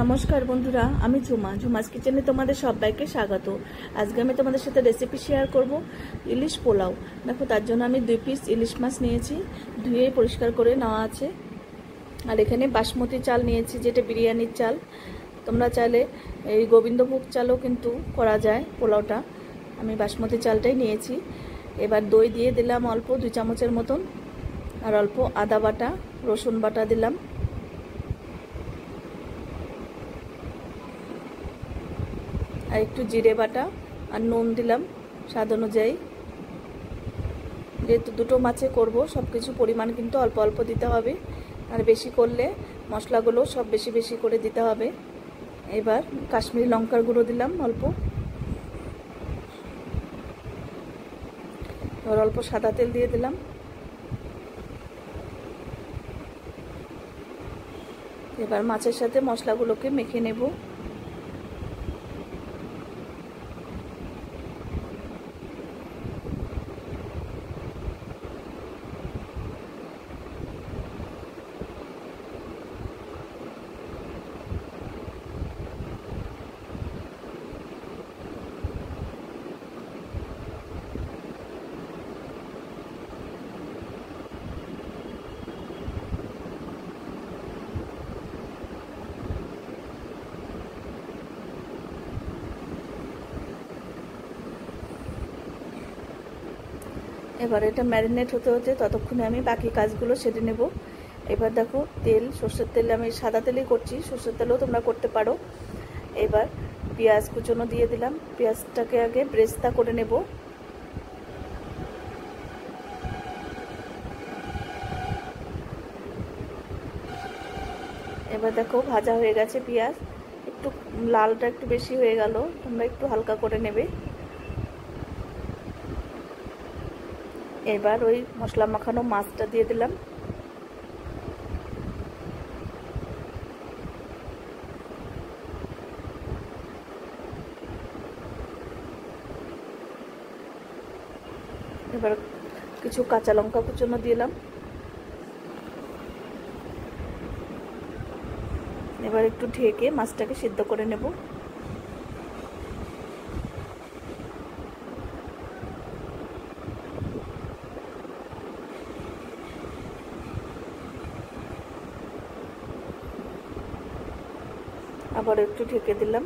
নমস্কার বন্ধুরা, আমি ঝুমাস কিচেনে তোমাদের সবাইকে স্বাগত। আজকে আমি তোমাদের সাথে রেসিপি শেয়ার করব ইলিশ পোলাও। দেখো, তার জন্য আমি 2 পিস ইলিশ মাছ নিয়েছি, ধুয়ে পরিষ্কার করে নেওয়া আছে। আর এখানে বাসমতি চাল নিয়েছি, যেটা বিরিয়ানির চাল। তোমরা চাইলে এই গোবিন্দভোগ চালও কিন্তু করা যায় পোলাওটা। আমি বাসমতি চালটাই নিয়েছি। এবার দই দিয়ে দিলাম অল্প 2 চামচের মতন, আর অল্প আদা বাটা, রসুন বাটা দিলাম, আর একটু জিরে বাটা, আর নুন দিলাম স্বাদ অনুযায়ী। যেহেতু দুটো মাছে করব, সব কিছু পরিমাণ কিন্তু অল্প অল্প দিতে হবে, আর বেশি করলে মশলাগুলো সব বেশি বেশি করে দিতে হবে। এবার কাশ্মীরি লঙ্কার গুঁড়ো দিলাম অল্প, এবার অল্প সাদা তেল দিয়ে দিলাম। এবার মাছের সাথে মশলাগুলোকে মেখে নেব। এবার এটা ম্যারিনেট হতে হতে ততক্ষণে আমি বাকি কাজগুলো সেরে নেব। এবার দেখো, তেল, সর্ষের তেল, আমি সাদা তেলেই করছি, সর্ষের তেলও তোমরা করতে পারো। এবার পেঁয়াজ কুচনো দিয়ে দিলাম। পেঁয়াজটাকে আগে ব্রেস্তা করে নেব। এবার দেখো, ভাজা হয়ে গেছে পেঁয়াজ, একটু লালটা একটু বেশি হয়ে গেল, তোমরা একটু হালকা করে নেবে। এবার ওই মশলা মাখানো মাছটা দিয়ে দিলাম। এবার কিছু কাঁচা লঙ্কা কুচনো দিলাম। এবার একটু ঢেকে মাছটাকে সিদ্ধ করে নেব। আবার একটু ঢেকে দিলাম।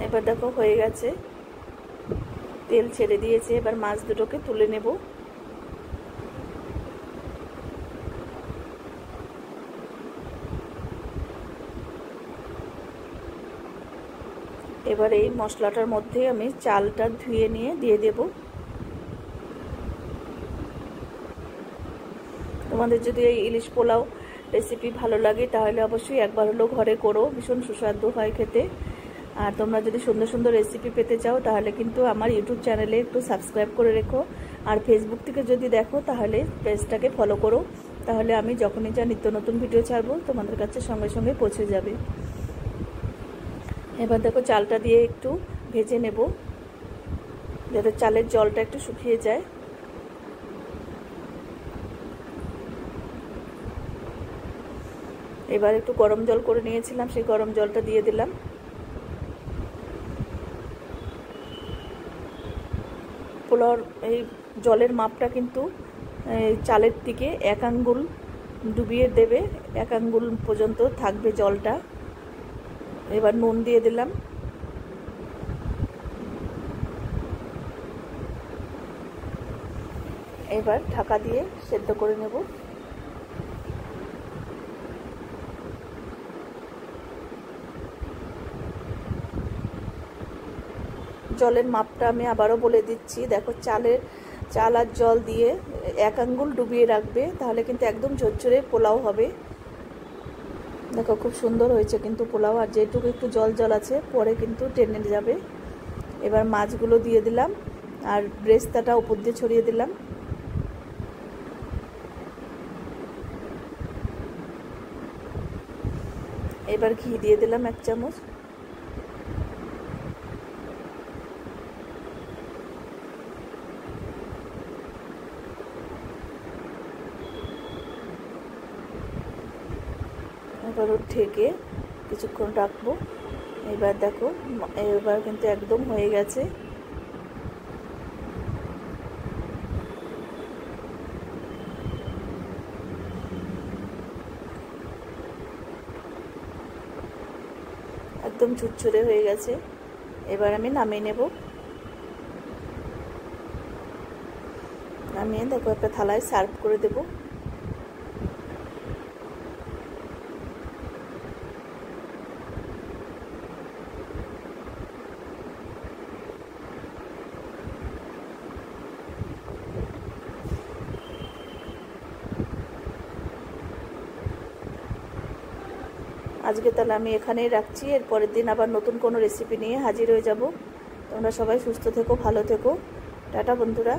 এবার দেখো, হয়ে গেছে, তেল ছেড়ে দিয়েছে। এবার মাছ দুটোকে তুলে নেব। এবার এই মশলাটার মধ্যে আমি চালটা ধুয়ে নিয়ে দিয়ে দেব। তোমাদের যদি এই ইলিশ পোলাও রেসিপি ভালো লাগে তাহলে অবশ্যই একবার হলেও ঘরে করো, ভীষণ সুস্বাদু হয় খেতে। আর তোমরা যদি সুন্দর সুন্দর রেসিপি পেতে চাও তাহলে কিন্তু আমার ইউটিউব চ্যানেলে একটু সাবস্ক্রাইব করে রেখো। আর ফেসবুক থেকে যদি দেখো তাহলে পেজটাকে ফলো করো, তাহলে আমি যখনই যা নিত্য নতুন ভিডিও ছাড়বো তোমাদের কাছে সঙ্গে সঙ্গে পৌঁছে যাবে। এবার দেখো, চালটা দিয়ে একটু ভেজে নেব, যাতে চালের জলটা একটু শুকিয়ে যায়। এবার একটু গরম জল করে নিয়েছিলাম, সেই গরম জলটা দিয়ে দিলাম। পোলাওর এই জলের মাপটা কিন্তু চালের দিকে 1 আঙ্গুল ডুবিয়ে দেবে, 1 আঙ্গুল পর্যন্ত থাকবে জলটা। এবার নুন দিয়ে দিলাম। এবার ঢাকা দিয়ে সেদ্ধ করে নেব। জলের মাপটা আমি আবারও বলে দিচ্ছি। দেখো, চাল আর জল দিয়ে 1 আঙ্গুল ডুবিয়ে রাখবে, তাহলে কিন্তু একদম ঝরঝরে পোলাও হবে। দেখো, খুব সুন্দর হয়েছে কিন্তু পোলাও। আর যেটুকু একটু জল জল আছে পরে কিন্তু টেনে যাবে। এবার মাছগুলো দিয়ে দিলাম, আর ব্রেস্তাটা উপর দিয়ে ছড়িয়ে দিলাম। এবার ঘি দিয়ে দিলাম 1 চামচ। এবার ঢেকে কিছুক্ষণ রাখবো। এবার দেখো, এবার কিন্তু একদম হয়ে গেছে। একদম ঝুরঝুরে হয়ে গেছে। এবার আমি নামিয়ে নেব। নামিয়ে দেখো একটা থালায় সার্ভ করে দেব। আজকে তাহলে আমি এখানেই রাখছি। এর পরের দিন আবার নতুন কোনো রেসিপি নিয়ে হাজির হয়ে যাব। তোমরা সবাই সুস্থ থেকো, ভালো থেকো। টাটা বন্ধুরা।